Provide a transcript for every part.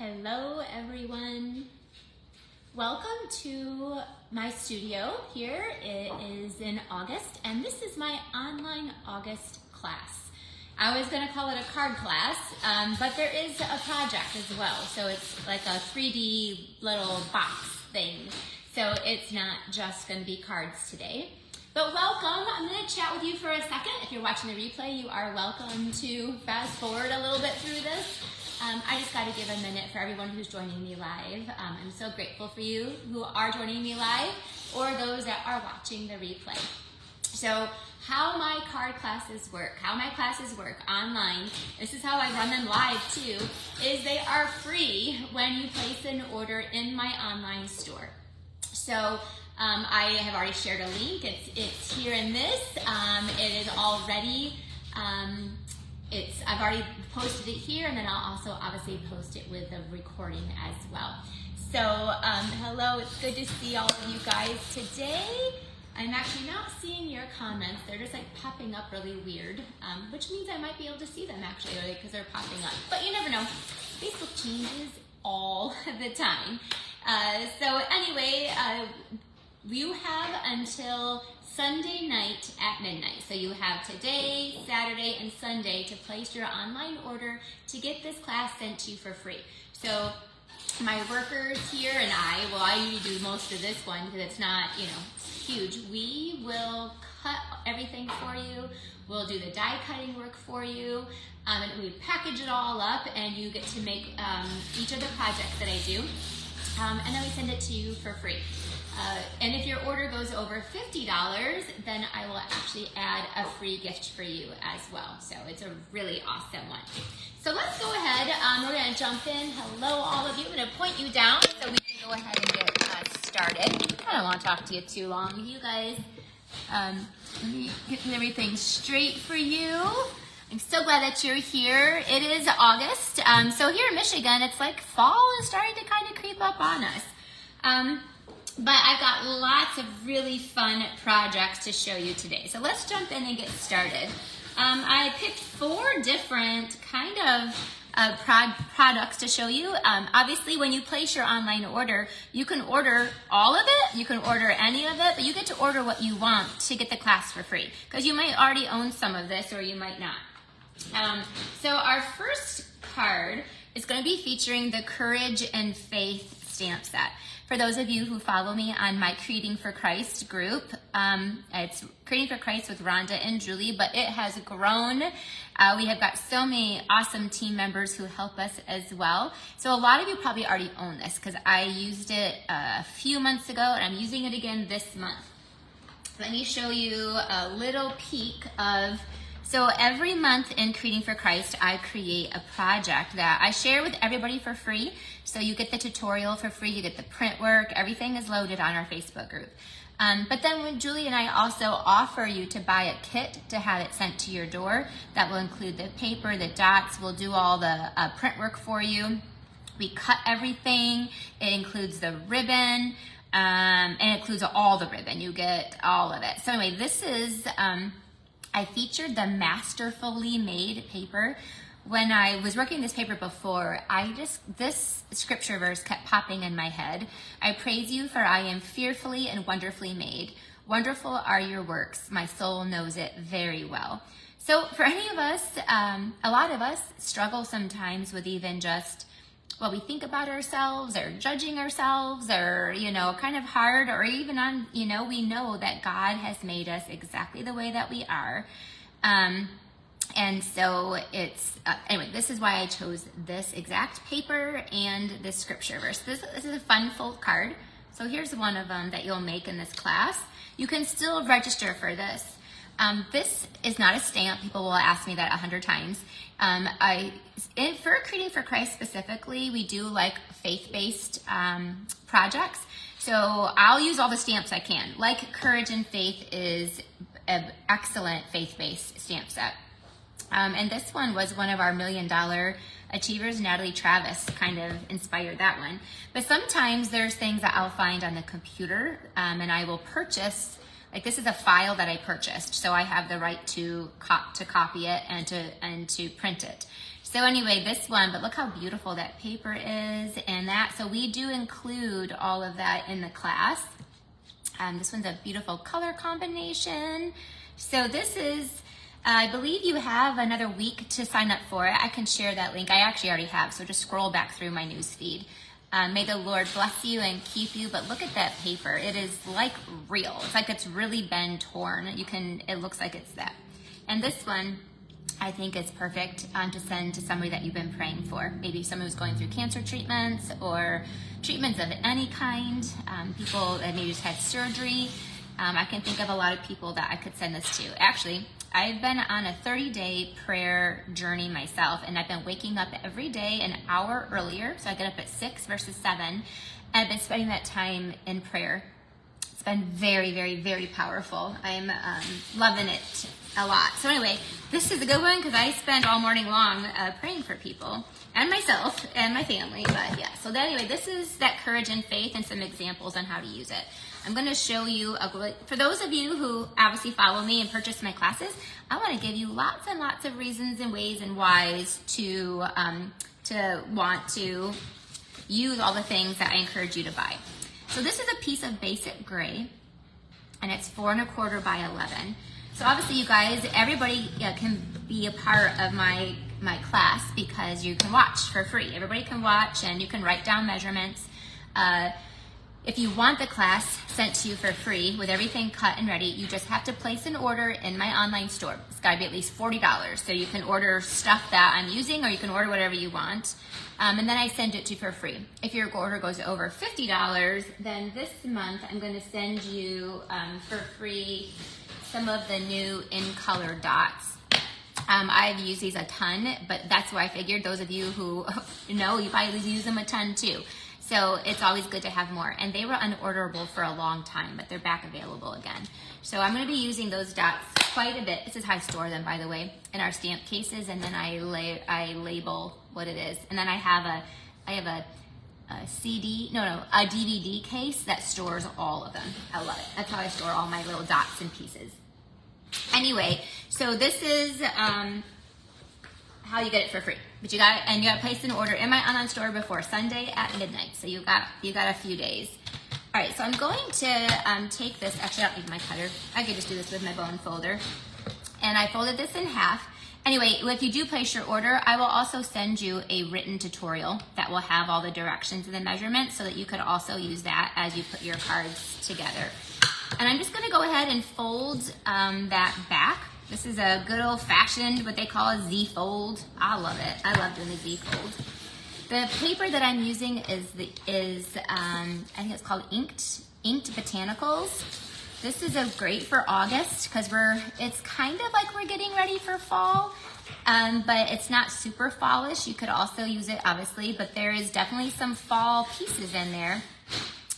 Hello everyone. Welcome to my studio here. It is in August and this is my online August class. I was going to call it a card class, but there is a project as well. So it's like a 3D little box thing. So it's not just going to be cards today. But welcome. I'm going to chat with you for a second. If you're watching the replay, you are welcome to fast forward a little bit through this. I just got to give a minute for everyone who's joining me live. I'm so grateful for you who are joining me live or those that are watching the replay. So how my card classes work, how my classes work online, this is how I run them live too, is they are free when you place an order in my online store. So I have already shared a link. It's here in this. It is already, I've already posted it here, and then I'll also obviously post it with a recording as well. So hello, it's good to see all of you guys today. I'm actually not seeing your comments. They're just like popping up really weird, which means I might be able to see them actually because they're popping up. But you never know. Facebook changes all the time. So anyway, you have until Sunday night at midnight. So you have today, Saturday, and Sunday to place your online order to get this class sent to you for free. So my workers here and I usually do most of this one because it's not, huge. We will cut everything for you. We'll do the die cutting work for you. And we package it all up and you get to make each of the projects that I do. And then we send it to you for free. And if your order goes over $50, then I will actually add a free gift for you as well. So it's a really awesome one. So let's go ahead. We're going to jump in. Hello, all of you. I'm going to point you down so we can go ahead and get started. I don't want to talk to you too long. You guys, let me get everything straight for you. I'm so glad that you're here. It is August. So here in Michigan, it's like fall is starting to kind of creep up on us. But I've got lots of really fun projects to show you today. So let's jump in and get started. I picked 4 different kind of products to show you. Obviously, when you place your online order, you can order all of it, you can order any of it, but you get to order what you want to get the class for free. Because you might already own some of this or you might not. So our first card is going to be featuring the Courage and Faith stamp set. For those of you who follow me on my Creating for Christ group, it's Creating for Christ with Rhonda and Julie, but it has grown. We have got so many awesome team members who help us as well. So a lot of you probably already own this because I used it a few months ago and I'm using it again this month. Let me show you a little peek of. So every month in Creating for Christ, I create a project that I share with everybody for free. So you get the tutorial for free, you get the print work, everything is loaded on our Facebook group. But then when Julie and I also offer you to buy a kit to have it sent to your door, that will include the paper, the dots, we'll do all the print work for you. We cut everything, it includes the ribbon, and it includes all the ribbon, you get all of it. So anyway, this is, I featured the Masterfully Made paper. When I was working this paper before, this scripture verse kept popping in my head. I praise you for I am fearfully and wonderfully made. Wonderful are your works. My soul knows it very well. So for any of us, a lot of us struggle sometimes with even just what we think about ourselves or judging ourselves or, kind of hard or even on, we know that God has made us exactly the way that we are. And so it's, anyway, this is why I chose this exact paper and this scripture verse. This is a fun full card. So here's one of them that you'll make in this class. You can still register for this. This is not a stamp. People will ask me that 100 times. For Creating for Christ specifically, we do like faith-based projects. So I'll use all the stamps I can. Like Courage and Faith is an excellent faith-based stamp set. And this one was one of our $1 Million Achievers. Natalie Travis kind of inspired that one. But sometimes there's things that I'll find on the computer and I will purchase. Like this is a file that I purchased, so I have the right to copy it and to print it. So anyway, this one, but look how beautiful that paper is and that. So we do include all of that in the class. This one's a beautiful color combination. So this is, I believe you have another week to sign up for it. I can share that link. I actually already have, so just scroll back through my news feed. May the Lord bless you and keep you, but look at that paper. It is like real. It's like it's really been torn. It looks like it's that. And this one, I think is perfect to send to somebody that you've been praying for. Maybe someone who's going through cancer treatments or treatments of any kind, people that maybe just had surgery. I can think of a lot of people that I could send this to. Actually, I've been on a 30-day prayer journey myself, and I've been waking up every day an hour earlier. So I get up at 6 versus 7, and I've been spending that time in prayer. It's been very, very, very powerful. I'm loving it a lot. So anyway, this is a good one because I spend all morning long praying for people and myself and my family. But yeah, so anyway, this is that courage and faith and some examples on how to use it. I'm going to show you, for those of you who obviously follow me and purchase my classes, I want to give you lots and lots of reasons and ways and whys to want to use all the things that I encourage you to buy. So this is a piece of basic gray, and it's 4 1/4 by 11. So obviously you guys, everybody can be a part of my class because you can watch for free. Everybody can watch and you can write down measurements. If you want the class sent to you for free with everything cut and ready, you just have to place an order in my online store. It's got to be at least $40. So you can order stuff that I'm using, or you can order whatever you want. And then I send it to you for free. If your order goes over $50, then this month I'm going to send you for free some of the new in-color dots. I've used these a ton, but that's why I figured those of you who know, you probably use them a ton too. So it's always good to have more. And they were unorderable for a long time, but they're back available again. So I'm going to be using those dots quite a bit. This is how I store them, by the way, in our stamp cases, and then I label what it is. And then I have a DVD case that stores all of them. I love it. That's how I store all my little dots and pieces. Anyway, so this is how you get it for free. But you got to place an order in my online store before Sunday at midnight. So you got a few days. All right, so I'm going to take this. Actually, I don't need my cutter. I could just do this with my bone folder. And I folded this in half. Anyway, if you do place your order, I will also send you a written tutorial that will have all the directions and the measurements so that you could also use that as you put your cards together. And I'm just going to go ahead and fold that back. This is a good old-fashioned, what they call a Z-fold. I love it. I love doing the Z-fold. The paper that I'm using is I think it's called Inked Botanicals. This is great for August because it's kind of like we're getting ready for fall, but it's not super fallish. You could also use it, obviously, but there is definitely some fall pieces in there.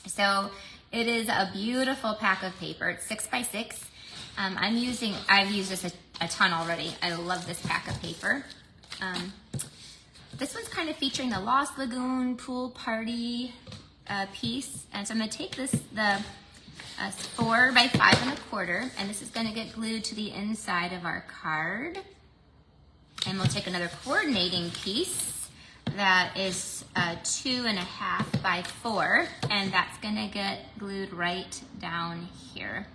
So it is a beautiful pack of paper. It's 6 by 6. I've used this a ton already. I love this pack of paper. This one's kind of featuring the Lost Lagoon pool party piece. And so I'm going to take the 4 by 5 1/4, and this is going to get glued to the inside of our card. And we'll take another coordinating piece that is 2 1/2 by 4, and that's going to get glued right down here.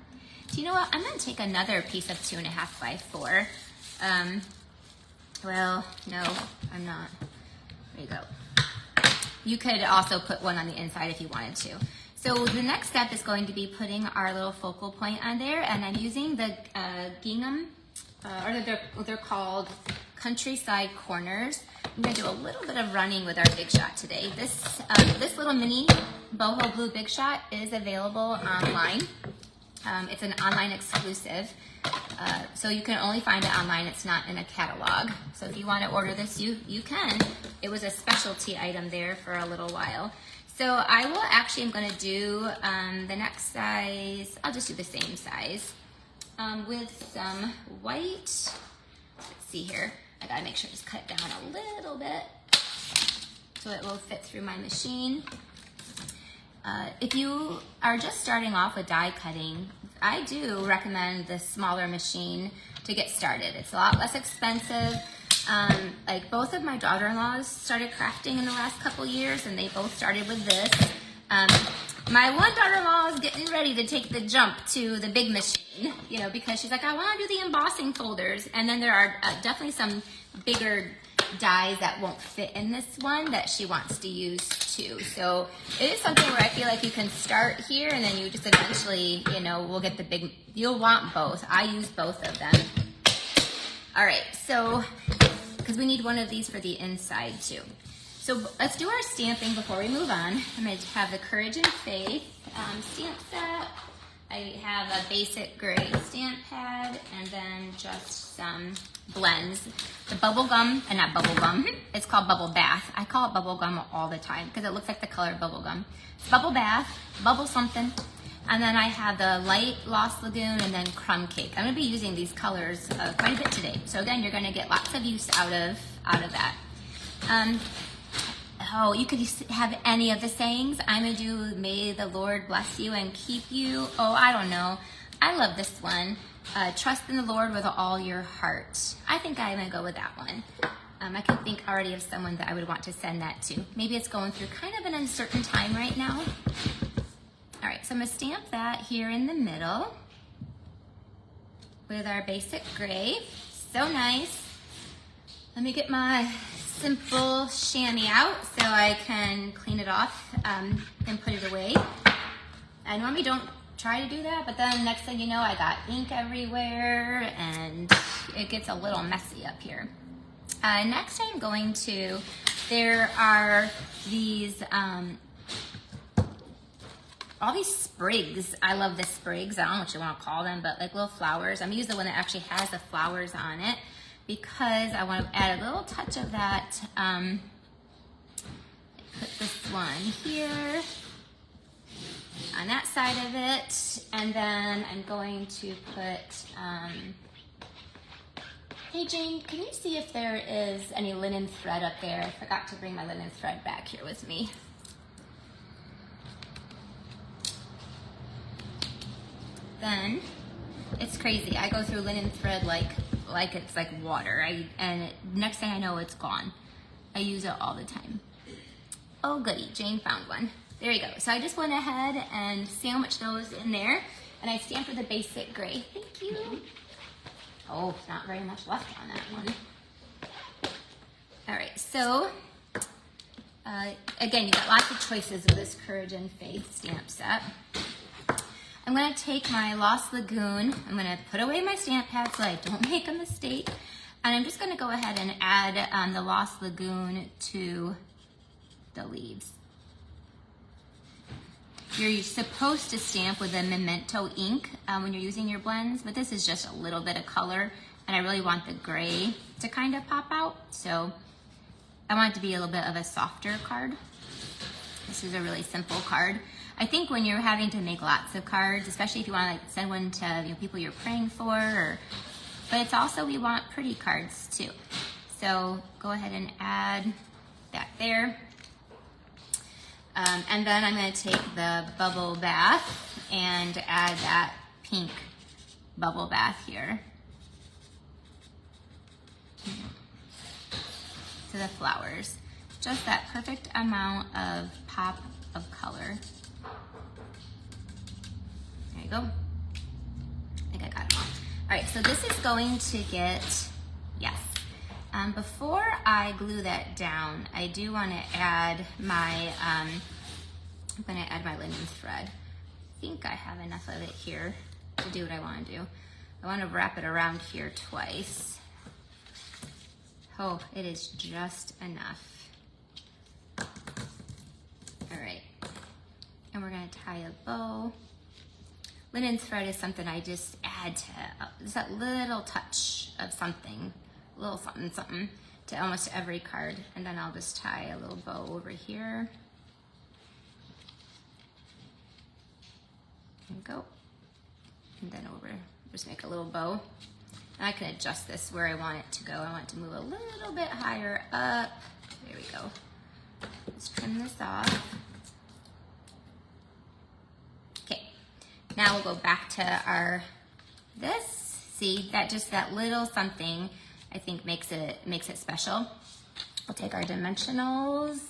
So you know what? I'm going to take another piece of 2 1/2 by 4. Well, no, I'm not. There you go. You could also put one on the inside if you wanted to. So the next step is going to be putting our little focal point on there, and I'm using the gingham, or they're called Countryside Corners. I'm going to do a little bit of running with our Big Shot today. This little mini boho blue Big Shot is available online. It's an online exclusive, so you can only find it online. It's not in a catalog. So if you want to order this, you can. It was a specialty item there for a little while. So I'm going to do the next size. I'll just do the same size with some white. Let's see here. I gotta make sure I just cut it down a little bit so it will fit through my machine. If you are just starting off with die cutting, I do recommend the smaller machine to get started. It's a lot less expensive. Like both of my daughter-in-laws started crafting in the last couple years, and they both started with this. My one daughter-in-law is getting ready to take the jump to the big machine, you know, because she's like, I want to do the embossing folders. And then there are definitely some bigger dies that won't fit in this one that she wants to use too. So it is something where I feel like you can start here and then you just eventually, you know, we'll get the big, you'll want both. I use both of them. All right, so, because we need one of these for the inside too. So let's do our stamping before we move on. I'm going to have the Courage and Faith stamp set. I have a basic gray stamp pad and then just some blends. The bubble gum, and not bubble gum, it's called Bubble Bath. I call it bubble gum all the time because it looks like the color of bubble gum. It's Bubble Bath, Bubble Something, and then I have the light Lost Lagoon and then Crumb Cake. I'm going to be using these colors quite a bit today. So again, you're going to get lots of use out of that. Oh, you could have any of the sayings. I'm going to do, may the Lord bless you and keep you. Oh, I don't know. I love this one. Trust in the Lord with all your heart. I think I'm going to go with that one. I can think already of someone that I would want to send that to. Maybe it's going through kind of an uncertain time right now. All right, so I'm going to stamp that here in the middle with our basic gray. So nice. Let me get my simple chamois out so I can clean it off and put it away. I normally don't try to do that, but then next thing you know, I got ink everywhere and it gets a little messy up here. Next I'm going to, there are these, all these sprigs. I love the sprigs. I don't know what you want to call them, but like little flowers. I'm gonna use the one that actually has the flowers on it, because I want to add a little touch of that. Put this one here on that side of it, and then I'm going to put, hey Jane, can you see if there is any linen thread up there? I forgot to bring my linen thread back here with me. Then, it's crazy. I go through linen thread like it's like water. Next thing I know, it's gone. I use it all the time. Oh goody, Jane found one. There you go. So I just went ahead and sandwiched those in there, and I stamped with a basic gray. Thank you. Oh, not very much left on that one. All right, so again, you got lots of choices with this Courage and Faith stamp set. I'm going to take my Lost Lagoon, I'm going to put away my stamp pad so I don't make a mistake, and I'm just going to go ahead and add the Lost Lagoon to the leaves. You're supposed to stamp with a Memento ink when you're using your blends, but this is just a little bit of color, and I really want the gray to kind of pop out, so I want it to be a little bit of a softer card. This is a really simple card. I think when you're having to make lots of cards, especially if you want to like send one to people you're praying for, but it's also, we want pretty cards too. So go ahead and add that there. And then I'm going to take the Bubble Bath and add that pink Bubble Bath here to the flowers. Just that perfect amount of pop of color. There you go. I think I got it all. All right, so this is going to get, yes. Before I glue that down, I do want to add my, I'm going to add my linen thread. I think I have enough of it here to do what I want to do. I want to wrap it around here twice. Oh, it is just enough. All right, and we're going to tie a bow. Linen thread is something I just add to, just that little touch of something, a little something, something to almost every card. And then I'll just tie a little bow over here. There we go. And then over, just make a little bow. And I can adjust this where I want it to go. I want it to move a little bit higher up. There we go. Let's trim this off. Okay, now we'll go back to our, this, see, that just that little something I think makes it special. We'll take our dimensionals.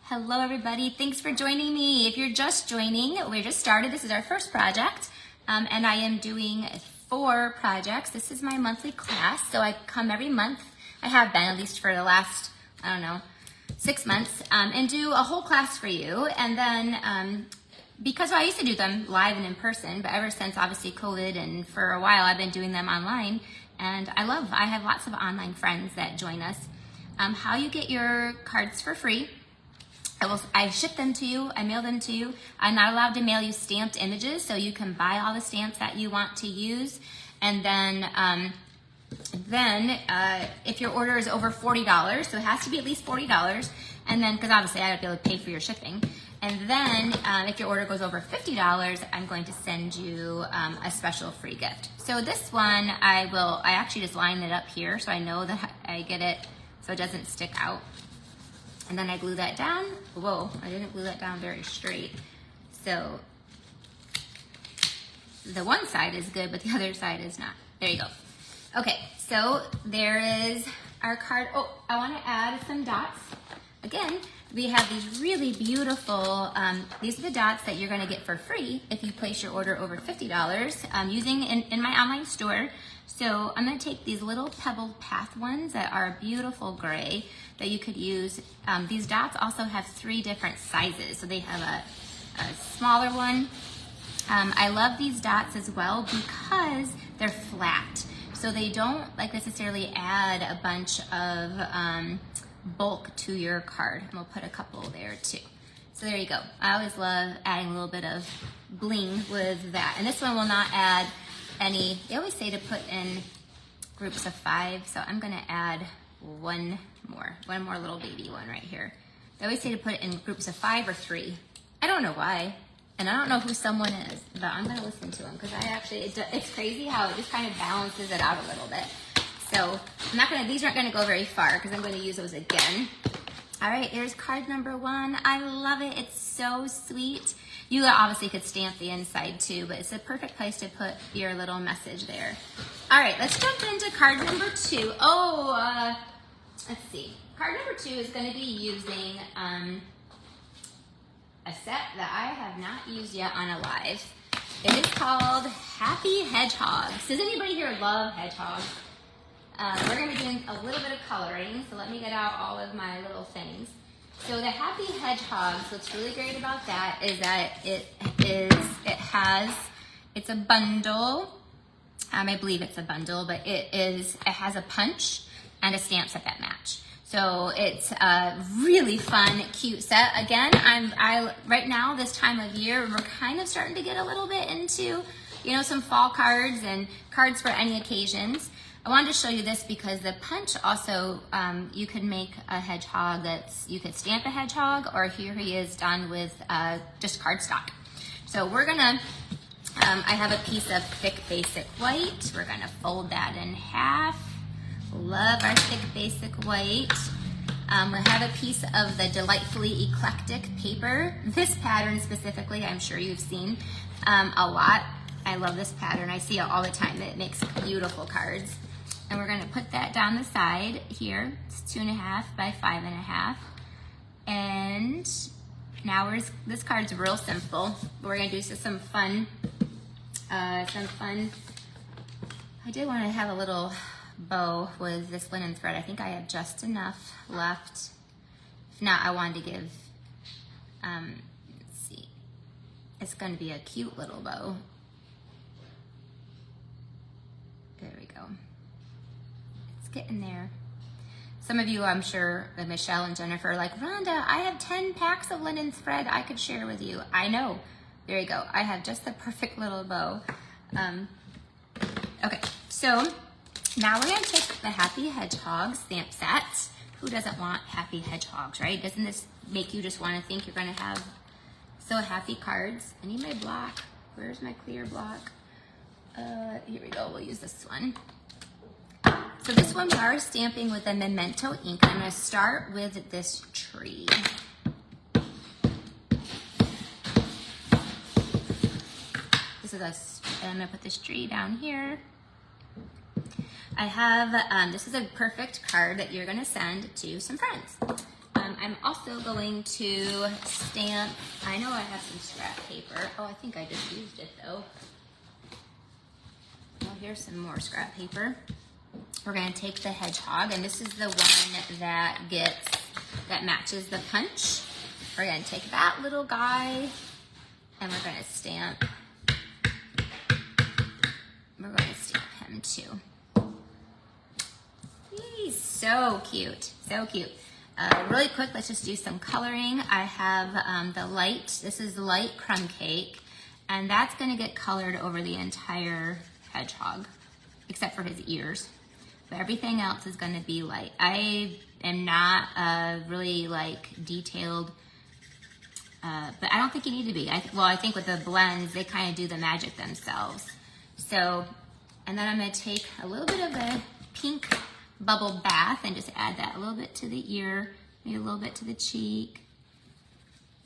Hello everybody, thanks for joining me. If you're just joining, we just started. This is our first project, and I am doing 4 projects. This is my monthly class, so I come every month. I have been, at least for the last, I don't know, 6 months, and do a whole class for you. And then, because I used to do them live and in person, but ever since obviously COVID and for a while I've been doing them online, and I have lots of online friends that join us. How you get your cards for free. I ship them to you, I mail them to you. I'm not allowed to mail you stamped images, so you can buy all the stamps that you want to use. And then if your order is over $40, so it has to be at least $40, and then, because obviously I have to be able to pay for your shipping. And then if your order goes over $50, I'm going to send you a special free gift. So this one, I actually just line it up here so I know that I get it so it doesn't stick out. And then I glue that down. Whoa, I didn't glue that down very straight. So the one side is good, but the other side is not. There you go. Okay, so there is our card. Oh, I want to add some dots. Again, we have these really beautiful, these are the dots that you're going to get for free if you place your order over $50 using in my online store. So I'm going to take these little pebbled path ones that are a beautiful gray that you could use. These dots also have 3 different sizes. So they have a smaller one. I love these dots as well because they're flat. So they don't like necessarily add a bunch of bulk to your card. And we'll put a couple there too. So there you go. I always love adding a little bit of bling with that. And this one will not add any, they always say to put in groups of 5. So I'm gonna add one more little baby one right here. They always say to put it in groups of 5 or 3. I don't know why. And I don't know who someone is, but I'm gonna listen to them because it's crazy how it just kind of balances it out a little bit. So these aren't gonna go very far because I'm gonna use those again. All right, here's card number 1. I love it, it's so sweet. You obviously could stamp the inside too, but it's a perfect place to put your little message there. All right, let's jump into card number 2. Let's see. Card number 2 is gonna be using a set that I have not used yet on a live. It is called Happy Hedgehogs. Does anybody here love hedgehogs? We're going to be doing a little bit of coloring, so let me get out all of my little things. So the Happy Hedgehogs, what's really great about that is that it's a bundle. I believe it's a bundle, but it has a punch and a stamp set that match. So it's a really fun, cute set. Again, right now, this time of year, we're kind of starting to get a little bit into, some fall cards and cards for any occasions. I wanted to show you this because the punch also, you could make a hedgehog you could stamp a hedgehog, or here he is done with just cardstock. So we're gonna, I have a piece of thick basic white. We're gonna fold that in half. Love our thick basic white. We have a piece of the delightfully eclectic paper. This pattern specifically, I'm sure you've seen a lot. I love this pattern. I see it all the time. It makes beautiful cards. And we're gonna put that down the side here. It's 2.5 by 5.5. And now this card's real simple. We're gonna do some fun. I did want to have a little bow with this linen thread. I think I have just enough left. If not, I wanted to give, let's see. It's gonna be a cute little bow. There we go. It's getting there. Some of you, I'm sure, Michelle and Jennifer, are like, Rhonda, I have 10 packs of linen thread I could share with you. I know. There you go. I have just the perfect little bow. Okay, so now we're going to take the Happy Hedgehog stamp set. Who doesn't want happy hedgehogs, right? Doesn't this make you just want to think you're going to have so happy cards? I need my block. Where's my clear block? Here we go. We'll use this one. So this one we are stamping with a Memento ink. I'm going to start with this tree. This is I'm going to put this tree down here. I have, this is a perfect card that you're gonna send to some friends. I'm also going to stamp, I know I have some scrap paper. Oh, I think I just used it though. Well, here's some more scrap paper. We're gonna take the hedgehog, and this is the one that matches the punch. We're gonna take that little guy, and we're gonna stamp him too. He's so cute, so cute. Really quick, let's just do some coloring. I have this is light crumb cake, and that's gonna get colored over the entire hedgehog, except for his ears. But everything else is gonna be light. I am not really like detailed, but I don't think you need to be. I think with the blends, they kind of do the magic themselves. So, and then I'm gonna take a little bit of the pink bubble bath and just add that a little bit to the ear, maybe a little bit to the cheek.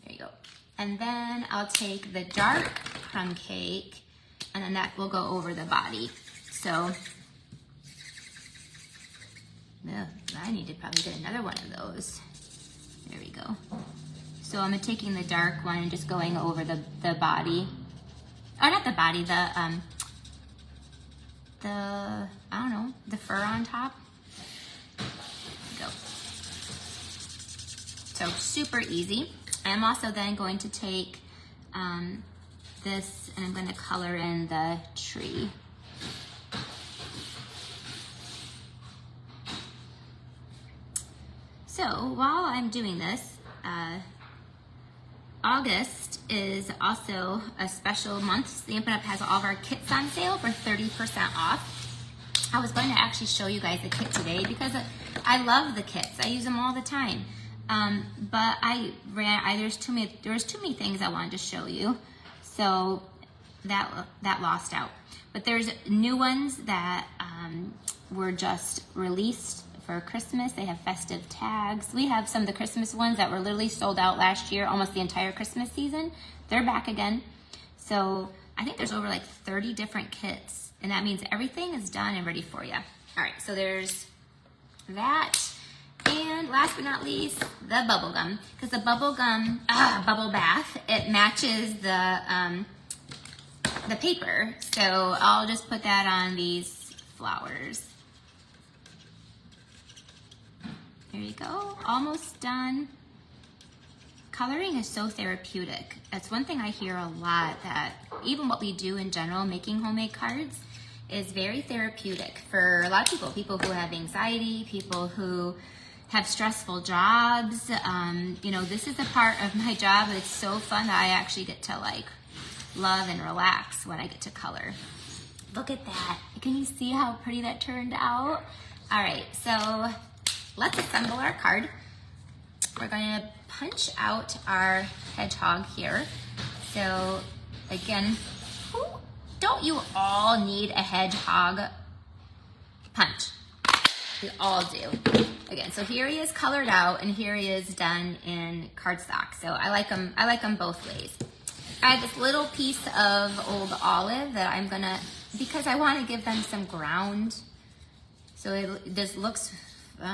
There you go. And then I'll take the dark crumb cake, and then that will go over the body. So, I need to probably get another one of those. There we go. So I'm taking the dark one and just going over the body. Or not the body, the I don't know, the fur on top. Go. So super easy. I'm also then going to take this, and I'm going to color in the tree. So while I'm doing this, August is also a special month. Stampin' Up! Has all of our kits on sale for 30% off. I was going to actually show you guys the kit today because I love the kits. I use them all the time. But there's too many things I wanted to show you, so that lost out. But there's new ones that were just released for Christmas. They have festive tags. We have some of the Christmas ones that were literally sold out last year, almost the entire Christmas season. They're back again. So I think there's over like 30 different kits, and that means everything is done and ready for you. All right, so there's that. And last but not least, the bubble gum, because the bubble bath, it matches the paper. So I'll just put that on these flowers. There you go, almost done. Coloring is so therapeutic. That's one thing I hear a lot, that even what we do in general, making homemade cards, is very therapeutic for a lot of people who have anxiety, people who have stressful jobs. You know, this is a part of my job that's so fun that I actually get to like love and relax when I get to color. Look at that. Can you see how pretty that turned out? All right, so let's assemble our card. We're going to punch out our hedgehog here. So again, don't you all need a hedgehog punch? We all do. Again, so here he is colored out, and here he is done in cardstock. So I like them both ways. I have this little piece of old olive that I'm gonna, because I want to give them some ground. So this looks,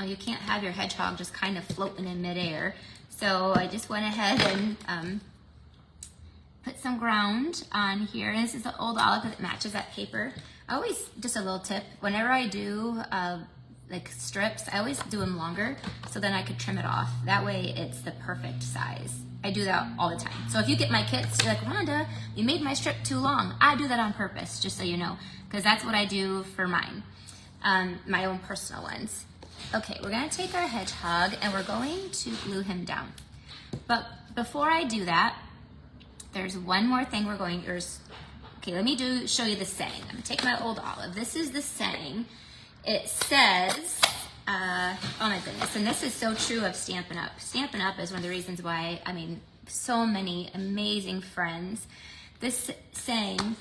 you can't have your hedgehog just kind of floating in midair. So I just went ahead and put some ground on here. And this is the old olive that matches that paper. I always, just a little tip, whenever I do like strips, I always do them longer so then I could trim it off. That way it's the perfect size. I do that all the time. So if you get my kits, you're like, Rhonda, you made my strip too long. I do that on purpose, just so you know, because that's what I do for mine, my own personal ones. Okay, we're gonna take our hedgehog and we're going to glue him down. But before I do that, there's one more thing okay, let me show you the saying. I'm gonna take my old olive. This is the saying. It says, oh my goodness, and this is so true of Stampin' Up. Stampin' Up is one of the reasons why, so many amazing friends. This saying,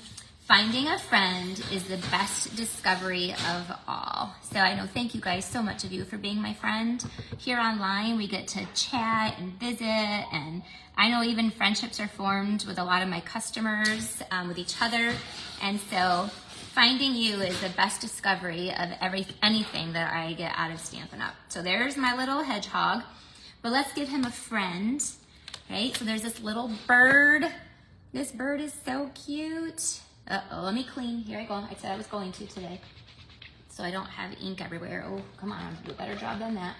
finding a friend is the best discovery of all. So I know, thank you guys, so much of you for being my friend. Here online, we get to chat and visit, and I know even friendships are formed with a lot of my customers, with each other. And so finding you is the best discovery of anything that I get out of Stampin' Up. So there's my little hedgehog, but let's give him a friend, right? So there's this little bird. This bird is so cute. Uh-oh, let me clean. Here I go. I said I was going to today, so I don't have ink everywhere. Oh, come on, I'll do a better job than that.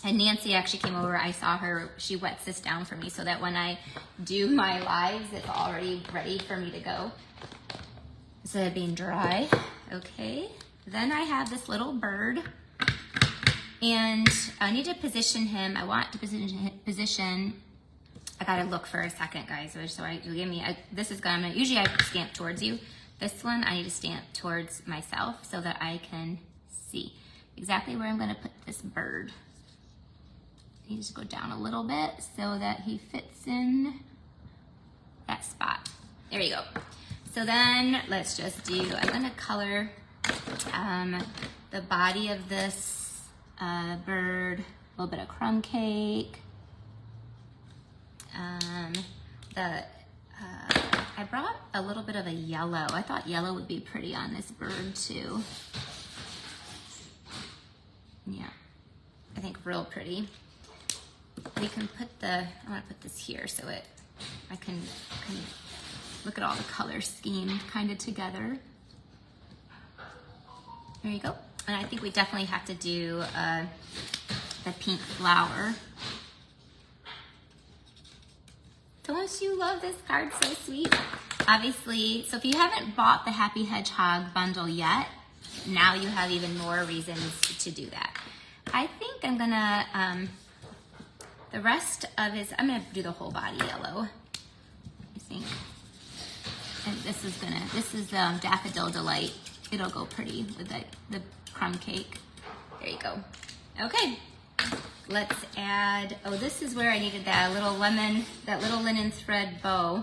And Nancy actually came over. I saw her. She wets this down for me so that when I do my lives, it's already ready for me to go. Instead of being dry. Okay. Then I have this little bird. And I need to position him. I want to position. I gotta look for a second, guys. So this is gonna, usually I stamp towards you. This one I need to stamp towards myself so that I can see exactly where I'm gonna put this bird. I need to go down a little bit so that he fits in that spot. There you go. So then let's just do, I'm gonna color the body of this bird, a little bit of crumb cake. I brought a little bit of a yellow. I thought yellow would be pretty on this bird too. Yeah, I think real pretty. We can put I want to put this here so I can look at all the color scheme kind of together. There you go. And I think we definitely have to do the pink flower. Don't you love this card? So sweet. Obviously, so if you haven't bought the Happy Hedgehog bundle yet, now you have even more reasons to do that. I think I'm gonna, the rest of his, I'm gonna do the whole body yellow, I think. And this is Daffodil Delight. It'll go pretty with the crumb cake. There you go. Okay. Let's add, oh, this is where I needed that little linen thread bow,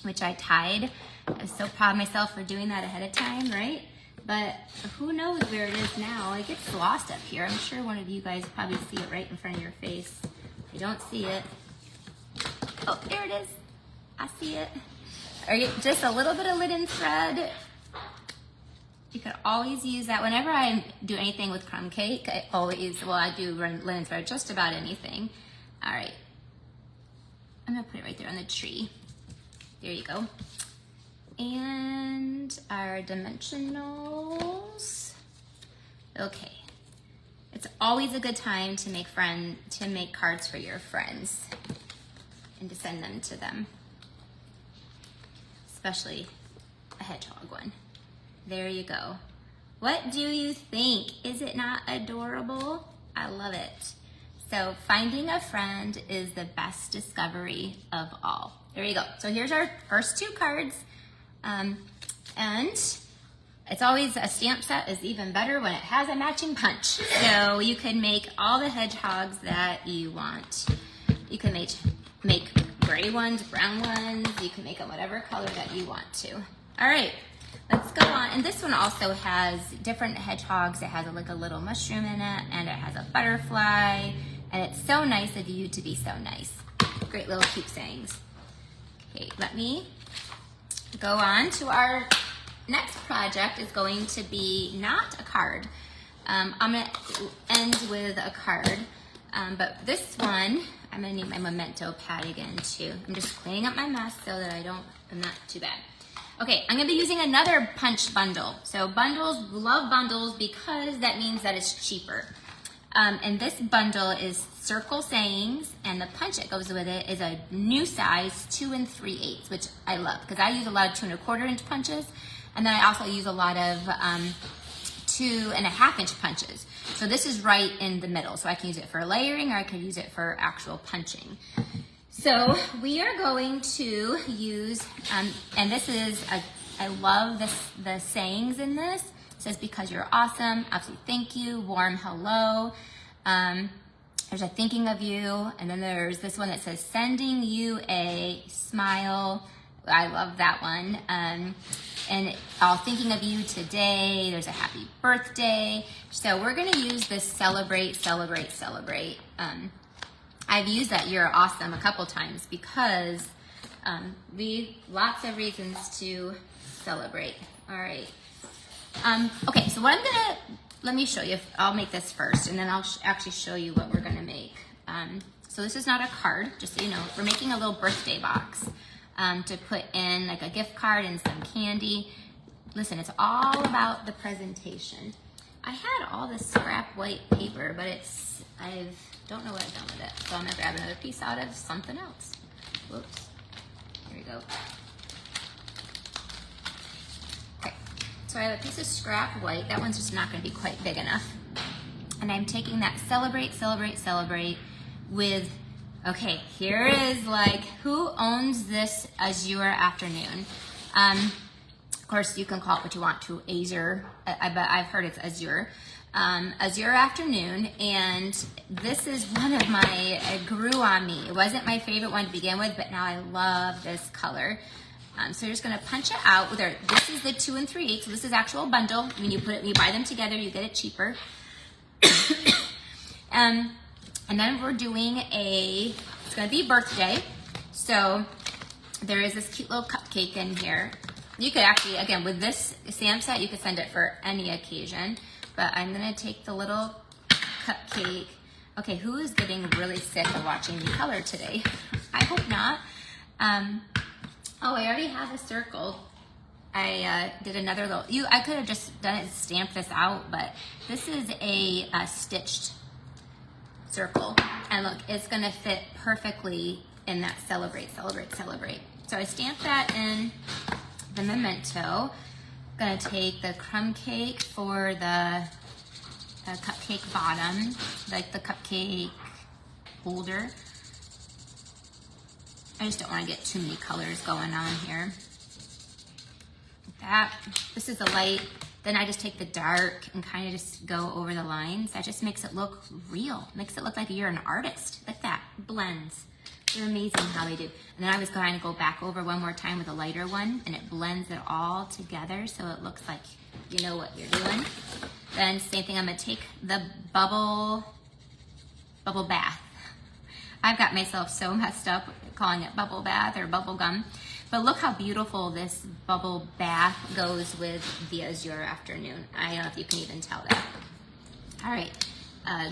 which I tied. I was so proud of myself for doing that ahead of time, right? But who knows where it is now? It gets lost up here. I'm sure one of you guys probably see it right in front of your face. If you don't see it, oh, there it is. I see it. Just a little bit of linen thread. You could always use that. Whenever I do anything with crumb cake, I do linen thread, just about anything. All right. I'm gonna put it right there on the tree. There you go. And our dimensionals. Okay. It's always a good time to make cards for your friends and to send them to them. Especially a hedgehog one. There you go. What do you think? Is it not adorable? I love it. So finding a friend is the best discovery of all. There you go. So here's our first two cards. And it's always, a stamp set is even better when it has a matching punch. So you can make all the hedgehogs that you want. You can make gray ones, brown ones. You can make them whatever color that you want to. All right. Let's go on, and this one also has different hedgehogs. It has like a little mushroom in it, and it has a butterfly, and it's so nice of you to be so nice. Great little keep sayings. Okay, let me go on to our next project. Is going to be not a card. I'm gonna end with a card, but this one, I'm gonna need my memento pad again too. I'm just cleaning up my mess so that I'm not too bad. Okay, I'm gonna be using another punch bundle. So bundles, love bundles because that means that it's cheaper. And this bundle is circle sayings, and the punch that goes with it is a new size 2 3/8, which I love because I use a lot of 2 1/4 inch punches, and then I also use a lot of 2 1/2 inch punches. So this is right in the middle. So I can use it for layering, or I could use it for actual punching. So we are going to use, and this is, I love the sayings in this. It says, because you're awesome, absolutely thank you, warm hello. There's a thinking of you, and then there's this one that says, sending you a smile. I love that one. And all thinking of you today. There's a happy birthday. So we're gonna use this celebrate, celebrate, celebrate. I've used that you're awesome a couple times because lots of reasons to celebrate. All right. Okay, so what I'm gonna, let me show you. I'll make this first, and then I'll actually show you what we're gonna make. So this is not a card, just so you know. We're making a little birthday box to put in like a gift card and some candy. Listen, it's all about the presentation. I had all this scrap white paper, but I don't know what I've done with it. So I'm gonna grab another piece out of something else. Whoops, here we go. Okay, so I have a piece of scrap white. That one's just not gonna be quite big enough. And I'm taking that celebrate, celebrate, celebrate with, okay, here is like, who owns this azure afternoon? Of course, you can call it what you want to, azure, but I've heard it's azure. Azure afternoon, and this is one of my, it grew on me. It wasn't my favorite one to begin with, but now I love this color. So you're just gonna punch it out with this is the 2 3/8, so this is actual bundle. When you buy them together, you get it cheaper. And then we're doing it's gonna be birthday. So there is this cute little cupcake in here. You could actually, again, with this stamp set, you could send it for any occasion. But I'm gonna take the little cupcake. Okay, who is getting really sick of watching me color today? I hope not. Oh, I already have a circle. I did another little, I could have just done it, stamped this out, but this is a stitched circle. And look, it's gonna fit perfectly in that celebrate, celebrate, celebrate. So I stamped that in the memento. Gonna take the crumb cake for the cupcake bottom, like the cupcake holder. I just don't want to get too many colors going on here. Like that. This is the light. Then I just take the dark and kind of just go over the lines. That just makes it look real. Makes it look like you're an artist. Like that. Blends. They're amazing how they do. And then I was going to go back over one more time with a lighter one, and it blends it all together so it looks like you know what you're doing. Then same thing, I'm gonna take the bubble bath. I've got myself so messed up calling it bubble bath or bubble gum. But look how beautiful this bubble bath goes with the azure afternoon. I don't know if you can even tell that. All right,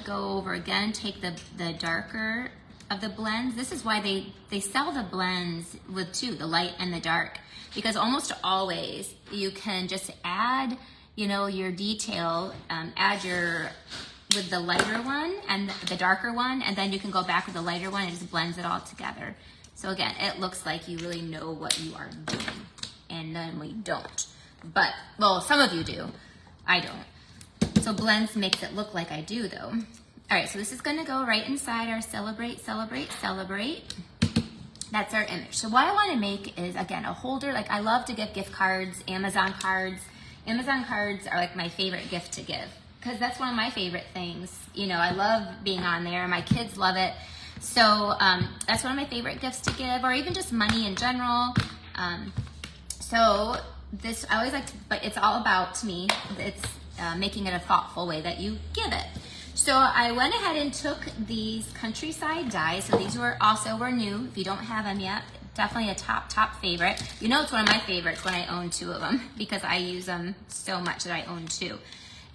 go over again, take the darker of the blends. This is why they sell the blends with two, the light and the dark, because almost always you can just add, your detail, with the lighter one and the darker one, and then you can go back with the lighter one and it just blends it all together. So again, it looks like you really know what you are doing, and then we don't. But, well, some of you do. I don't. So blends makes it look like I do though. All right, so this is gonna go right inside our celebrate, celebrate, celebrate. That's our image. So what I wanna make is, again, a holder. Like, I love to give gift cards, Amazon cards. Amazon cards are like my favorite gift to give, because that's one of my favorite things. I love being on there. My kids love it. So that's one of my favorite gifts to give, or even just money in general. So this, I always like to, but it's all about, to me, it's making it a thoughtful way that you give it. So I went ahead and took these countryside dies. So these were new. If you don't have them yet, definitely a top favorite. It's one of my favorites when I own two of them, because I use them so much that I own two.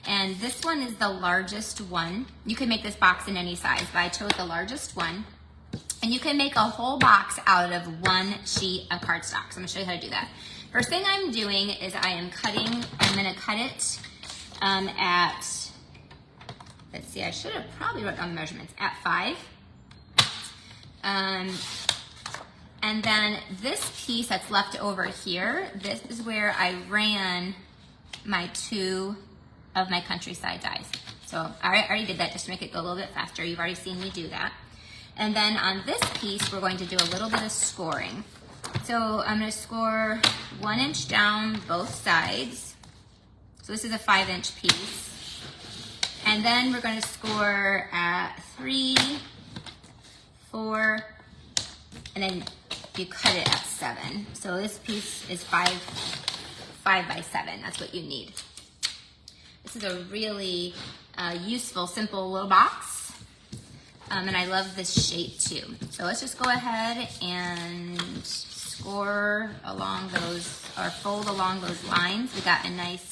And this one is the largest one. You can make this box in any size, but I chose the largest one. And you can make a whole box out of one sheet of cardstock. So I'm gonna show you how to do that. First thing I'm doing is I'm gonna cut it at, let's see, I should have probably wrote down the measurements, at 5. And then this piece that's left over here, this is where I ran my 2 of my countryside dies. So I already did that just to make it go a little bit faster. You've already seen me do that. And then on this piece, we're going to do a little bit of scoring. So I'm gonna score 1 inch down both sides. So this is a 5-inch piece. And then we're gonna score at 3, 4, and then you cut it at 7. So this piece is 5 by 7. That's what you need. This is a really useful, simple little box. And I love this shape too. So let's just go ahead and score along those, or fold along those lines. We got a nice,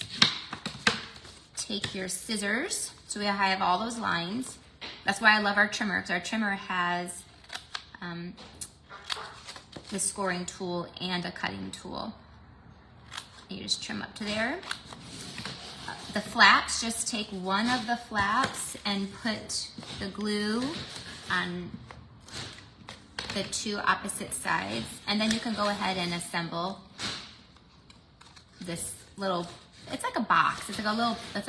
take your scissors. So we have all those lines. That's why I love our trimmer, because our trimmer has the scoring tool and a cutting tool. You just trim up to there. The flaps, just take one of the flaps and put the glue on the two opposite sides, and then you can go ahead and assemble this little, it's like a box, it's a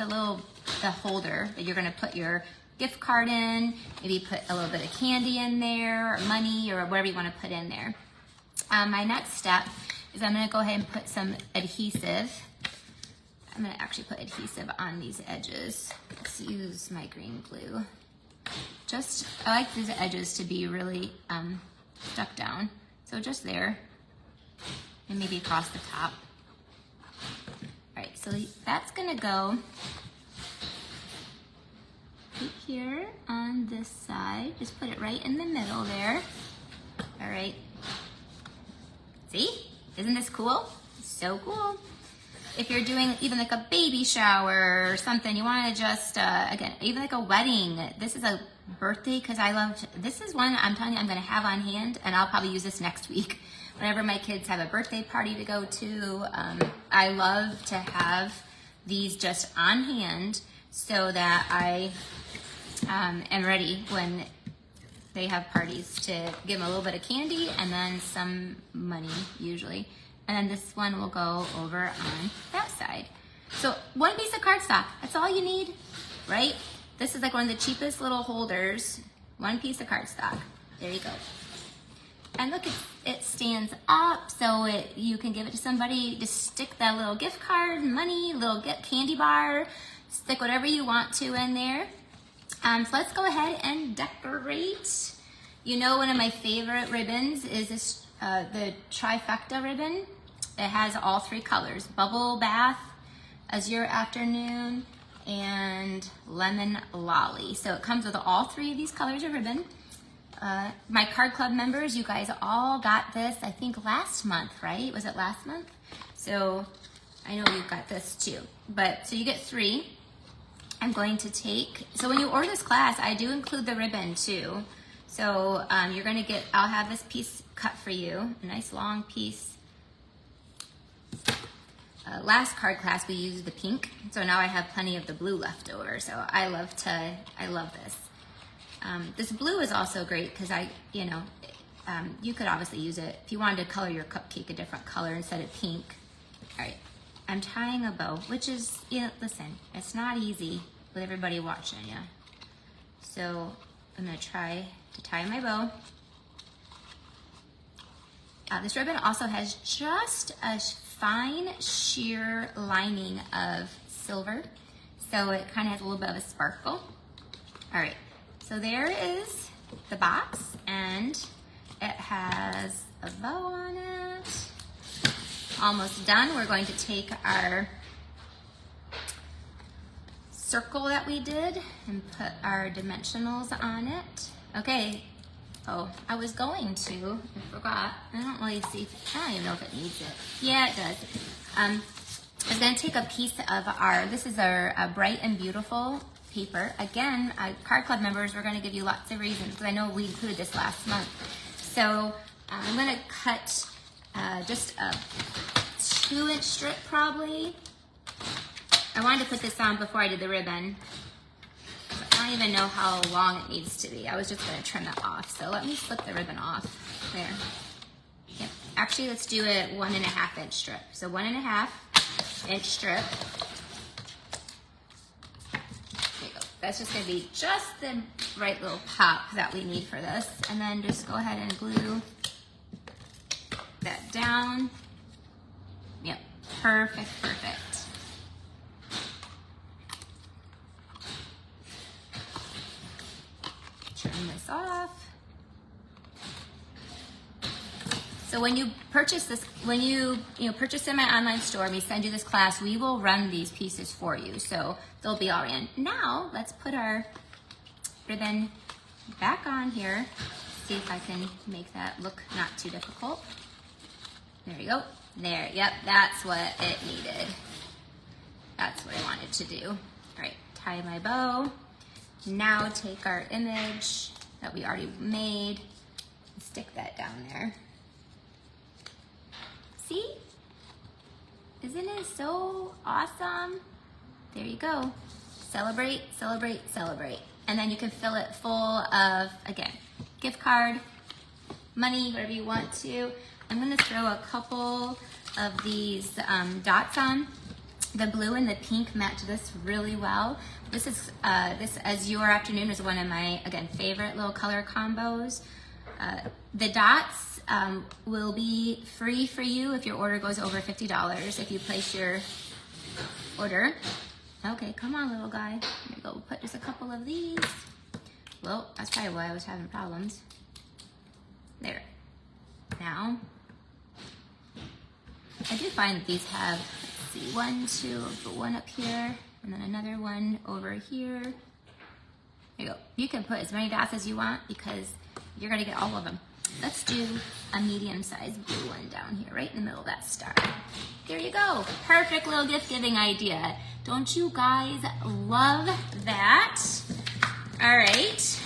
little the holder that you're gonna put your gift card in, maybe put a little bit of candy in there, or money, or whatever you wanna put in there. My next step is I'm gonna go ahead and put some adhesive. I'm gonna actually put adhesive on these edges. Let's use my green glue. I like these edges to be really stuck down. So just there, and maybe across the top. All right, so that's gonna go right here on this side. Just put it right in the middle there. All right. See? Isn't this cool? So cool. If you're doing even like a baby shower or something, you want to just, again, even like a wedding. This is a birthday, because this is one I'm telling you I'm going to have on hand, and I'll probably use this next week. Whenever my kids have a birthday party to go to, I love to have these just on hand so that I am ready when they have parties to give them a little bit of candy and then some money usually. And then this one will go over on that side. So one piece of cardstock, that's all you need, right? This is like one of the cheapest little holders. One piece of cardstock, there you go. And look, it stands up, so you can give it to somebody. Just stick that little gift card, money, little candy bar, stick whatever you want to in there. So let's go ahead and decorate. You know, one of my favorite ribbons is this, the trifecta ribbon. It has all three colors: Bubble Bath, Azure Afternoon, and Lemon Lolly. So it comes with all three of these colors of ribbon. My card club members, you guys all got this, I think last month, right? Was it last month? So I know you got this too. So you get three. I'm going to take, so when you order this class, I do include the ribbon too. So you're gonna get, I'll have this piece cut for you, a nice long piece. Last card class we used the pink, so now I have plenty of the blue left over. So I love this. This blue is also great because you could obviously use it if you wanted to color your cupcake a different color instead of pink. All right, I'm tying a bow, which is, listen, it's not easy with everybody watching you. So I'm gonna try to tie my bow. This ribbon also has just a fine sheer lining of silver, so it kind of has a little bit of a sparkle. All right, so there is the box, and it has a bow on it. Almost done. We're going to take our circle that we did and put our dimensionals on it. Okay. Oh, I was going to, I forgot. I don't really see, I don't even know if it needs it. Yeah, it does. I was gonna take a piece of this is our Bright and Beautiful paper. Again, card club members, we're gonna give you lots of reasons, because I know we included this last month. So I'm gonna cut just a 2-inch strip probably. I wanted to put this on before I did the ribbon. I don't even know how long it needs to be. I was just gonna trim it off. So let me slip the ribbon off. There. Yep. Actually, let's do a 1.5-inch strip. So 1.5-inch strip. There you go. That's just gonna be just the right little pop that we need for this. And then just go ahead and glue that down. Yep, perfect, perfect. Turn this off. So when you purchase this, when you purchase in my online store, we send you this class, we will run these pieces for you. So they'll be all in. Now let's put our ribbon back on here. See if I can make that look not too difficult. There you go. There, yep, that's what it needed. That's what I wanted to do. All right, tie my bow. Now take our image that we already made and stick that down there. See? Isn't it so awesome? There you go. Celebrate, celebrate, celebrate. And then you can fill it full of, again, gift card, money, whatever you want to. I'm gonna throw a couple of these dots on. The blue and the pink match this really well. This is this As Your Afternoon is one of my, again, favorite little color combos. The dots will be free for you if your order goes over $50 if you place your order. Okay, come on, little guy. Here we go. We'll put just a couple of these. Well, that's probably why I was having problems. There. Now, I do find that these have, let's see, one, two, put one up here, and then another one over here. There you go. You can put as many dots as you want because you're gonna get all of them. Let's do a medium-sized blue one down here, right in the middle of that star. There you go. Perfect little gift-giving idea. Don't you guys love that? All right.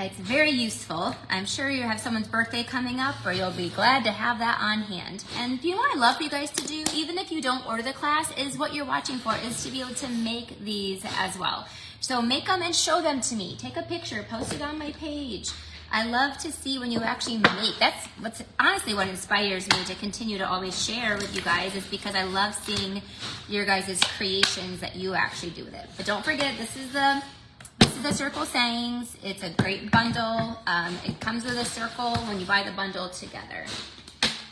It's very useful. I'm sure you have someone's birthday coming up, or you'll be glad to have that on hand. And you know what I love for you guys to do, even if you don't order the class, is what you're watching for, is to be able to make these as well. So make them and show them to me. Take a picture, post it on my page. I love to see when you actually make. That's what's honestly what inspires me to continue to always share with you guys, is because I love seeing your guys' creations that you actually do with it. But don't forget, this is the Circle Sayings. It's a great bundle. It comes with a circle when you buy the bundle together.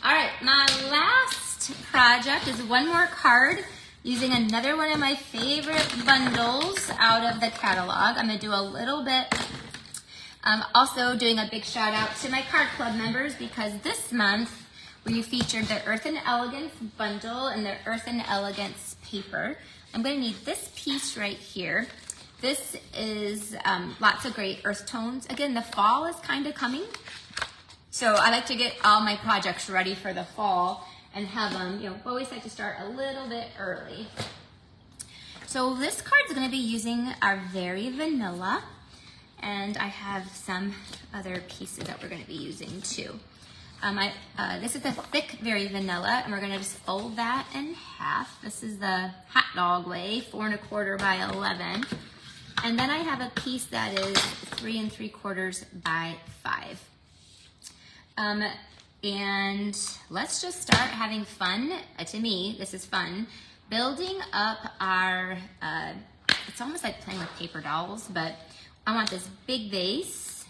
All right, my last project is one more card using another one of my favorite bundles out of the catalog. I'm gonna do a little bit, also doing a big shout out to my card club members, because this month we featured the Earthen Elegance bundle and the Earthen Elegance paper. I'm gonna need this piece right here. This is lots of great earth tones. Again, the fall is kind of coming, so I like to get all my projects ready for the fall and have them, you know, always like to start a little bit early. So this card is going to be using our Very Vanilla, and I have some other pieces that we're going to be using too. This is the thick Very Vanilla, and we're going to just fold that in half. This is the Hot Dog Way, 4 1/4 by 11. And then I have a piece that is 3 3/4 by 5. And let's just start having fun. To me, this is fun. Building up our, it's almost like playing with paper dolls, but I want this big vase,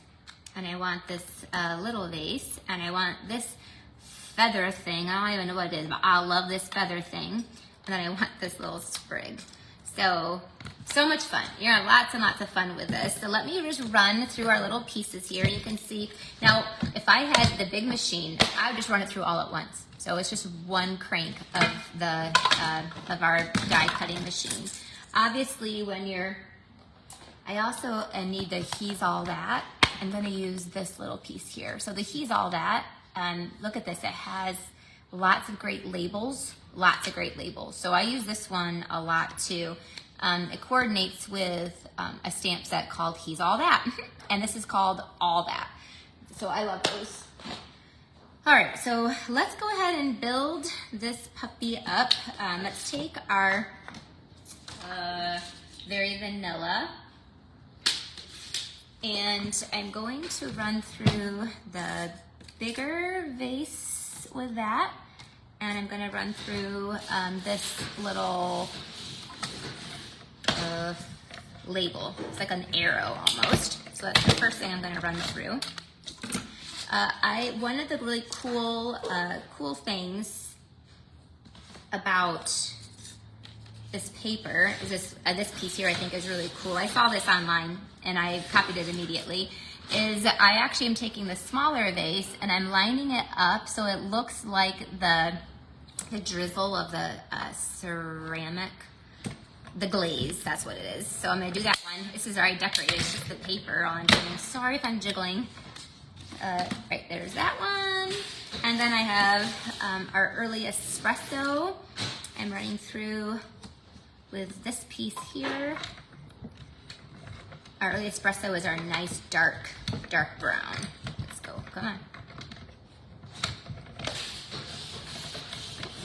and I want this little vase, and I want this feather thing. I don't even know what it is, but I love this feather thing. And then I want this little sprig. So much fun. You're gonna have lots and lots of fun with this. So let me just run through our little pieces here. You can see, now if I had the big machine, I would just run it through all at once. So it's just one crank of the of our die cutting machine. Obviously I also need the He's All That. I'm gonna use this little piece here. So the He's All That, look at this, it has lots of great labels. Lots of great labels. So I use this one a lot too. It coordinates with a stamp set called He's All That. And this is called All That. So I love those. All right, so let's go ahead and build this puppy up. Let's take our Very Vanilla. And I'm going to run through the bigger vase with that. And I'm going to run through this little label. It's like an arrow almost. So that's the first thing I'm going to run through. One of the really cool things about this paper is this piece here. I think is really cool. I saw this online and I copied it immediately. Is I actually am taking the smaller vase and I'm lining it up so it looks like the drizzle of the ceramic, the glaze, that's what it is. So I'm gonna do that one This is already decorated, it's just the paper on. Sorry if I'm jiggling. Right, there's that one. And then I have our early espresso. I'm running through with this piece here. Our early espresso is our nice dark brown. Let's go, come on.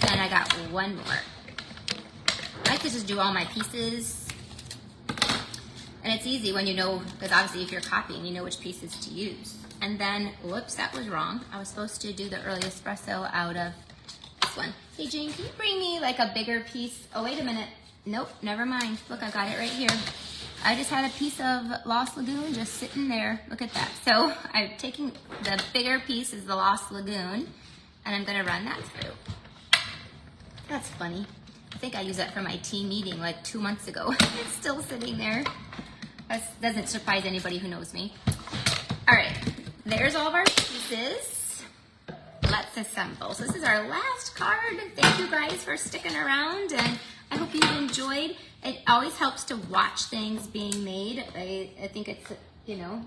And I got one more. I like to just do all my pieces. And it's easy when you know, because obviously if you're copying, you know which pieces to use. And then, whoops, that was wrong. I was supposed to do the early espresso out of this one. Hey Jane, can you bring me like a bigger piece? Oh, wait a minute. Nope, never mind. Look, I got it right here. I just had a piece of Lost Lagoon just sitting there. Look at that. So I'm taking the bigger piece is the Lost Lagoon, and I'm gonna run that through. That's funny. I think I used that for my team meeting like 2 months ago. It's still sitting there. That doesn't surprise anybody who knows me. All right, there's all of our pieces. Let's assemble. So this is our last card. Thank you guys for sticking around, and I hope you enjoyed. It always helps to watch things being made. I think it's, you know,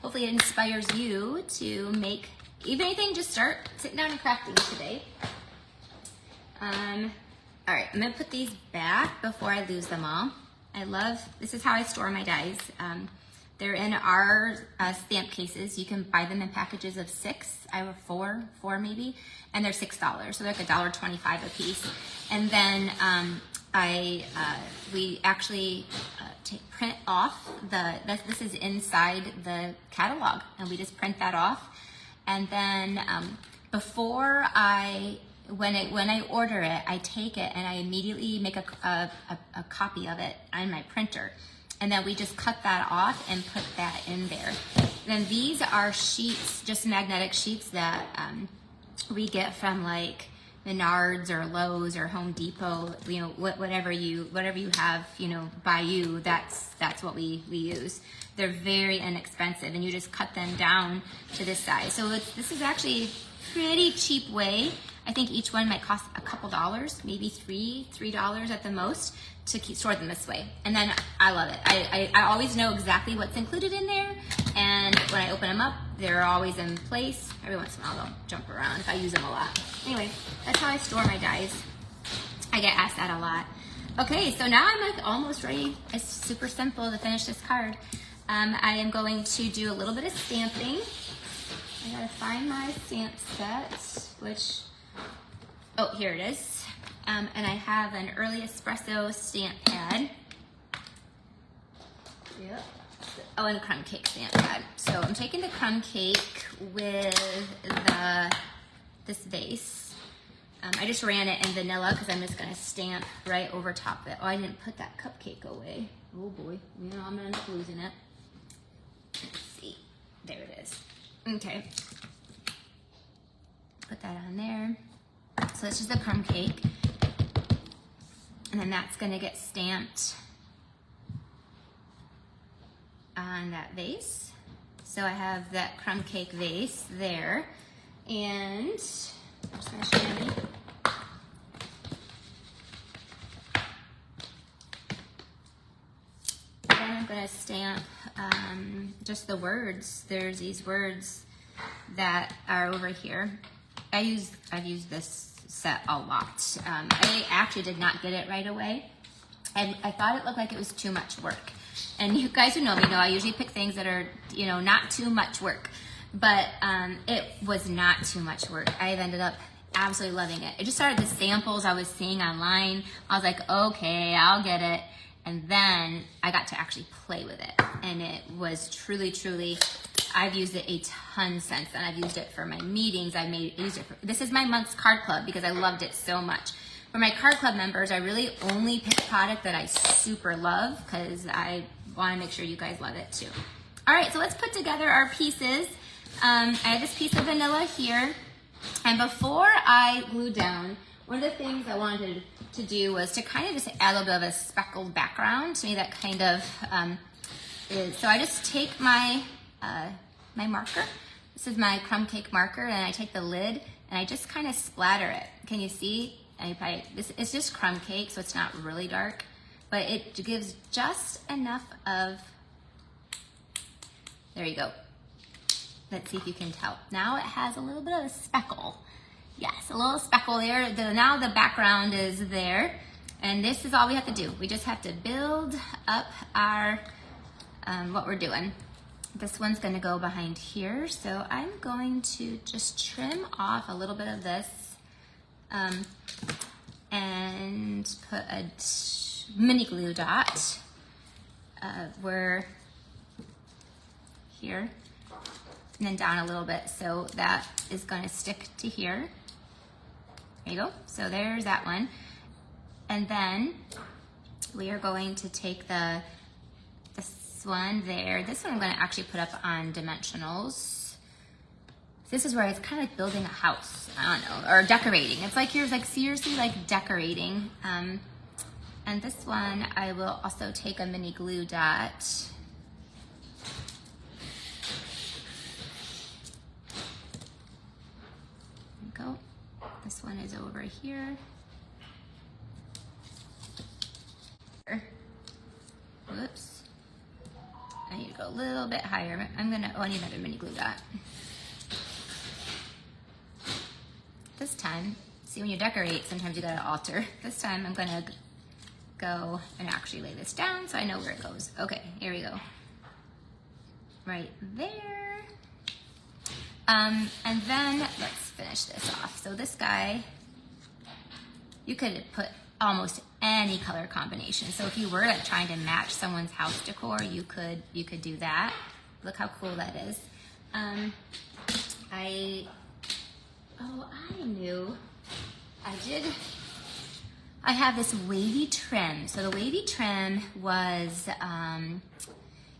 hopefully it inspires you to make, even anything, just start sitting down and crafting today. All right, I'm gonna put these back before I lose them all. This is how I store my dies. They're in our stamp cases. You can buy them in packages of 6. I have four maybe, and they're $6. So they're like $1.25 a piece. And then we actually print off this is inside the catalog, and we just print that off. And then when I order it, I take it and I immediately make a copy of it on my printer. And then we just cut that off and put that in there. Then these are sheets, just magnetic sheets that we get from like Menards or Lowe's or Home Depot. You know, whatever you have, you know, by you. That's what we use. They're very inexpensive, and you just cut them down to this size. So this is actually a pretty cheap way. I think each one might cost a couple dollars, maybe $3 at the most, to store them this way. And then I love it. I always know exactly what's included in there, and when I open them up, they're always in place. Every once in a while they'll jump around if I use them a lot. Anyway, that's how I store my dies. I get asked that a lot. Okay, so now I'm like almost ready. It's super simple to finish this card. I am going to do a little bit of stamping. I gotta find my stamp set, which, oh, here it is. And I have an early espresso stamp pad. Yep. Oh, and a crumb cake stamp pad. So I'm taking the crumb cake with this vase. I just ran it in vanilla because I'm just gonna stamp right over top of it. Oh, I didn't put that cupcake away. Oh boy, you know, I'm gonna end up losing it. Let's see, there it is. Okay, put that on there. So it's just a crumb cake. And then that's gonna get stamped on that vase. So I have that crumb cake vase there. And I'm just gonna show you. Then I'm gonna stamp just the words. There's these words that are over here. I've used this set a lot. I actually did not get it right away. And I thought it looked like it was too much work. And you guys who know me know I usually pick things that are, you know, not too much work. But it was not too much work. I've ended up absolutely loving it. It just started the samples I was seeing online. I was like, okay, I'll get it. And then I got to actually play with it. And it was truly, truly, I've used it a ton since then. I've used it for my meetings. This is my month's card club because I loved it so much. For my card club members, I really only pick a product that I super love because I want to make sure you guys love it too. All right, so let's put together our pieces. I have this piece of vanilla here. And before I glue down, one of the things I wanted to do was to kind of just add a little bit of a speckled background. To me, that kind of is. So I just take my my marker. This is my crumb cake marker, and I take the lid and I just kind of splatter it. Can you see? It's just crumb cake, so it's not really dark. but it gives just enough of, there you go. Let's see if you can tell. Now it has a little bit of a speckle. Yes, a little speckle there. Now the background is there. And this is all we have to do. We just have to build up our, what we're doing. This one's gonna go behind here. So I'm going to just trim off a little bit of this and put a mini glue dot where here, and then down a little bit. So that is gonna stick to here. There you go. So there's that one. And then we are going to take this one there. This one I'm gonna actually put up on dimensionals. This is where it's kind of like building a house, I don't know, or decorating. It's like you're like seriously like decorating. And this one, I will also take a mini glue dot. There we go. This one is over here. Whoops. I need to go a little bit higher. I need another mini glue dot. This time, see when you decorate, sometimes you gotta alter. This time I'm gonna go and actually lay this down so I know where it goes. Okay, here we go. Right there. And then let's finish this off. So this guy, you could put almost any color combination. So if you were like trying to match someone's house decor, you could do that. Look how cool that is. I have this wavy trim. So the wavy trim was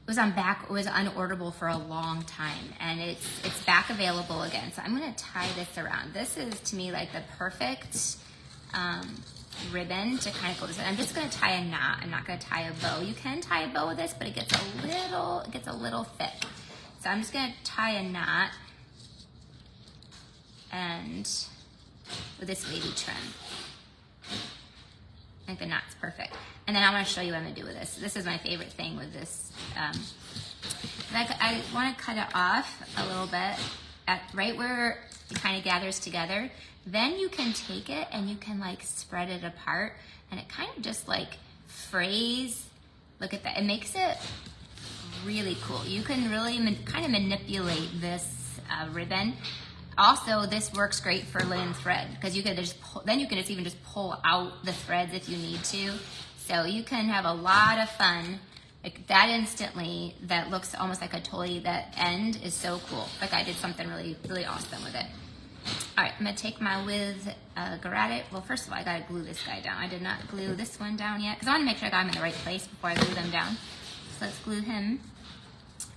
unorderable for a long time, and it's back available again. So I'm gonna tie this around. This is to me like the perfect ribbon to kind of go this way. I'm just gonna tie a knot. I'm not gonna tie a bow. You can tie a bow with this, but it gets a little thick. So I'm just gonna tie a knot and with this wavy trim. I think the knot's perfect. And then I want to show you what I'm gonna do with this. This is my favorite thing with this. I want to cut it off a little bit at right where it kind of gathers together. Then you can take it and you can like spread it apart, and it kind of just like frays. Look at that. It makes it really cool. You can really kind of manipulate this ribbon. Also, this works great for linen thread because you can just even just pull out the threads if you need to. So you can have a lot of fun. Like that instantly, that looks almost like a toy. That end is so cool. Like I did something really, really awesome with it. All right, I'm gonna take my Garrett. Well, first of all, I gotta glue this guy down. I did not glue this one down yet because I want to make sure I got him in the right place before I glue them down. So let's glue him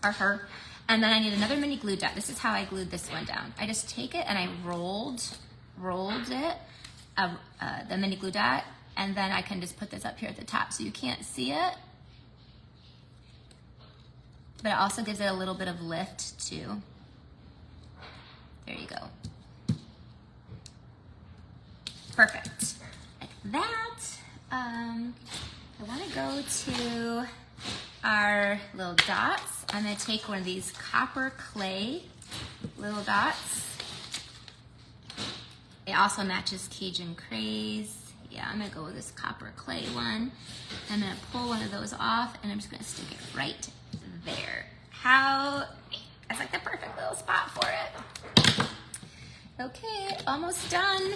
or her. And then I need another mini glue dot. This is how I glued this one down. I just take it and I rolled it, the mini glue dot, and then I can just put this up here at the top so you can't see it. But it also gives it a little bit of lift too. There you go. Perfect. Like that. I want to go to our little dots. I'm going to take one of these copper clay little dots. It also matches Cajun Craze. Yeah, I'm going to go with this copper clay one. I'm going to pull one of those off, and I'm just going to stick it right there. That's like the perfect little spot for it. Okay, almost done.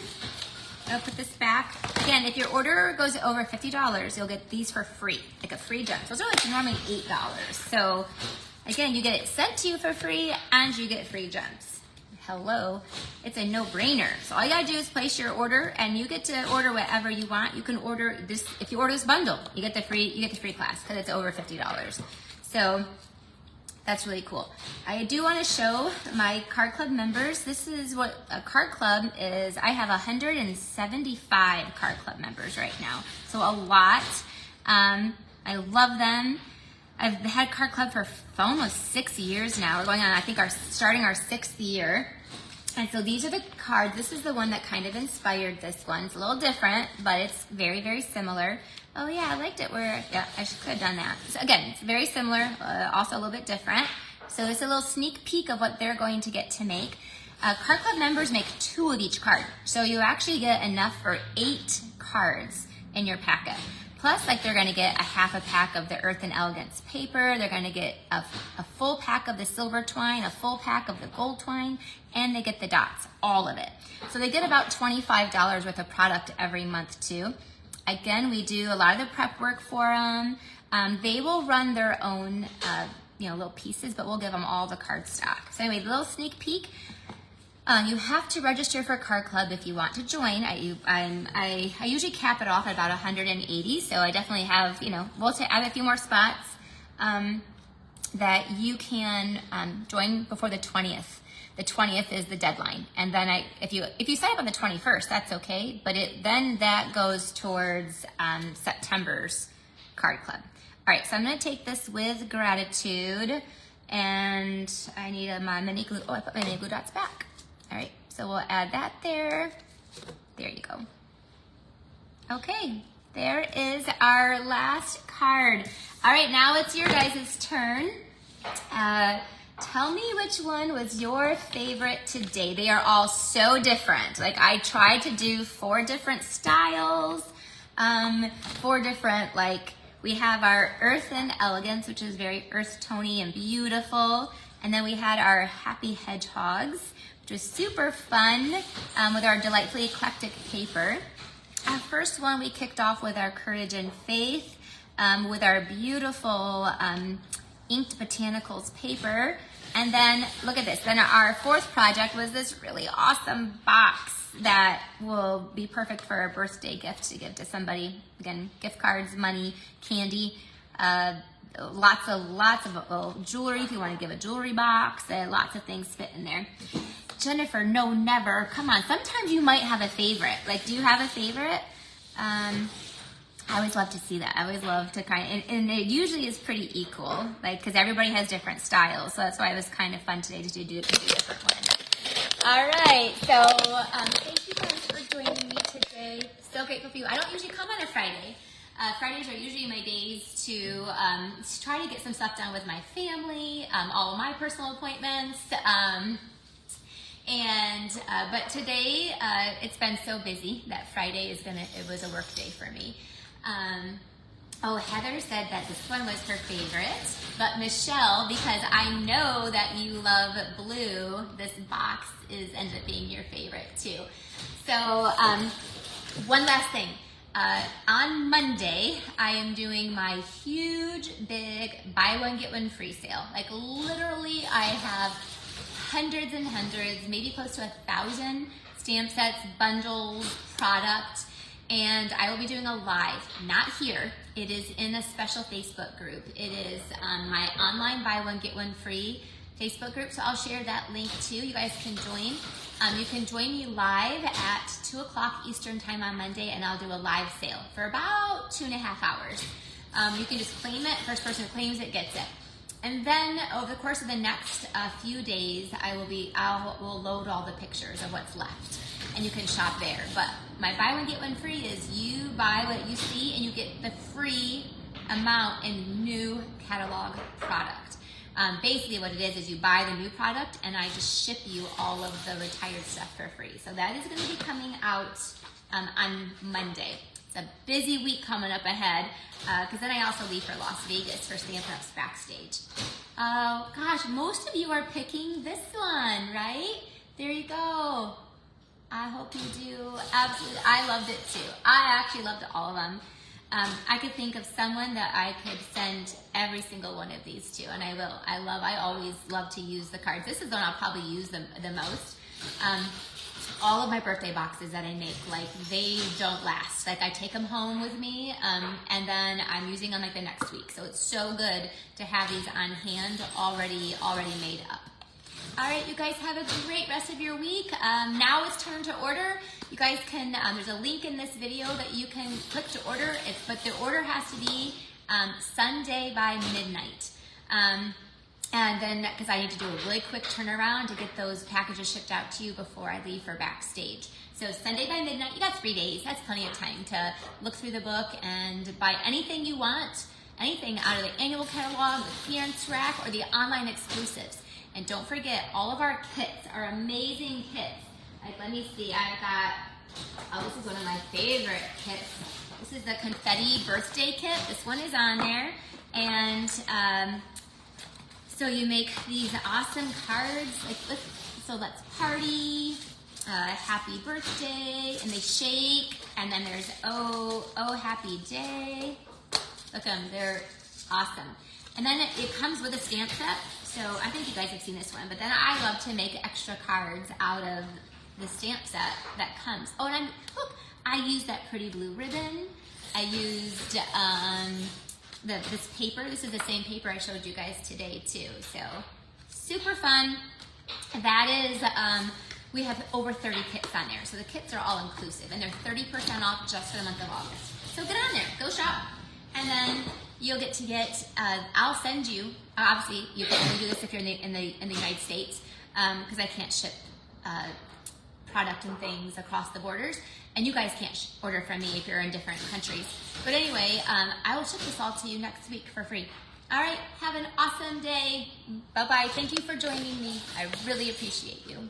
I'll put this back. Again, if your order goes over $50, you'll get these for free, like a free gem. Those are like normally $8. So again, you get it sent to you for free and you get free gems. Hello, it's a no-brainer. So all you gotta do is place your order, and you get to order whatever you want. You can order this, if you order this bundle, you get the free class because it's over $50. So that's really cool. I do want to show my card club members. This is what a card club is. I have 175 card club members right now. So a lot. I love them. I've had card club for almost 6 years now. We're going on, I think, starting our 6th year. And so these are the cards. This is the one that kind of inspired this one. It's a little different, but it's very, very similar. Oh yeah, I liked it where, yeah, I could have done that. So again, it's very similar, also a little bit different. So it's a little sneak peek of what they're going to get to make. Card Club members make 2 of each card. So you actually get enough for 8 cards in your packet. Plus, like, they're gonna get a half a pack of the Earthen Elegance paper, they're gonna get a full pack of the silver twine, a full pack of the gold twine, and they get the dots, all of it. So they get about $25 worth of product every month too. Again, we do a lot of the prep work for them. They will run their own little pieces, but we'll give them all the card stock. So anyway, little sneak peek. You have to register for Card Club if you want to join. I usually cap it off at about 180, so I definitely have, we'll add a few more spots that you can join before the 20th. The 20th is the deadline, and then if you sign up on the 21st, that's okay. But then that goes towards September's Card Club. All right, so I'm gonna take this with gratitude, and I need my mini glue. Oh, I put my mini glue dots back. All right, so we'll add that there. There you go. Okay, there is our last card. All right, now it's your guys' turn. Tell me which one was your favorite today. They are all so different. Like, I tried to do 4 different styles, 4 different, like, we have our Earthen Elegance, which is very earth tony and beautiful. And then we had our Happy Hedgehogs, which was super fun with our delightfully eclectic paper. Our first one we kicked off with our Courage and Faith with our beautiful inked botanicals paper. And then look at this. Then our 4th project was this really awesome box that will be perfect for a birthday gift to give to somebody. Again, gift cards, money, candy, lots of jewelry if you want to give a jewelry box. Lots of things fit in there. Jennifer, no, never. Come on. Sometimes you might have a favorite. Like, do you have a favorite? I always love to see that. I always love to and it usually is pretty equal, like, because everybody has different styles. So that's why it was kind of fun today to do a different one. All right, so thank you guys for joining me today. So grateful for you. I don't usually come on a Friday. Fridays are usually my days to try to get some stuff done with my family, all of my personal appointments. But today it's been so busy that Friday it was a work day for me. Heather said that this one was her favorite, but Michelle, because I know that you love blue, this box ended up being your favorite too. So one last thing. On Monday, I am doing my huge, big buy one, get one free sale. Like, literally, I have hundreds and hundreds, maybe close to 1,000 stamp sets, bundles, product, and I will be doing a live, not here. It is in a special Facebook group. It is my online buy one, get one free Facebook group, so I'll share that link too. You guys can join. You can join me live at 2 o'clock Eastern time on Monday, and I'll do a live sale for about 2.5 hours. You can just claim it. First person who claims it gets it. And then over the course of the next few days, we'll load all the pictures of what's left, and you can shop there. But my buy one, get one free is you buy what you see, and you get the free amount in new catalog product. Basically what it is you buy the new product, and I just ship you all of the retired stuff for free. So that is going to be coming out on Monday. It's a busy week coming up ahead, because then I also leave for Las Vegas for Stampin' Up's Backstage. Oh gosh, most of you are picking this one, right? There you go. I hope you do. Absolutely. I loved it too. I actually loved all of them. I could think of someone that I could send every single one of these to, and I will. I always love to use the cards. This is the one I'll probably use the most. All of my birthday boxes that I make, like, they don't last. Like, I take them home with me, and then I'm using them like the next week. So it's so good to have these on hand already made up. All right, you guys have a great rest of your week. Now it's turn to order. You guys can, there's a link in this video that you can click to order, but the order has to be Sunday by midnight. And then, because I need to do a really quick turnaround to get those packages shipped out to you before I leave for backstage. So Sunday by midnight, you got 3 days. That's plenty of time to look through the book and buy anything you want, anything out of the annual catalog, the clearance rack, or the online exclusives. And don't forget, all of our kits are amazing kits. Like, let me see, I've got, oh, this is one of my favorite kits. This is the confetti birthday kit. This one is on there. And so you make these awesome cards, like, so let's party, happy birthday, and they shake, and then there's oh happy day. Look at them, they're awesome. And then it comes with a stamp set, so I think you guys have seen this one, but then I love to make extra cards out of the stamp set that comes. Oh, and look, I used that pretty blue ribbon. I used this paper. This is the same paper I showed you guys today too. So super fun. That is, we have over 30 kits on there. So the kits are all inclusive and they're 30% off just for the month of August. So get on there, go shop. And then you'll get to get, I'll send you, obviously you can only do this if you're in the United States, because I can't ship product and things across the borders. And you guys can't order from me if you're in different countries. But anyway, I will ship this all to you next week for free. All right, have an awesome day. Bye-bye. Thank you for joining me. I really appreciate you.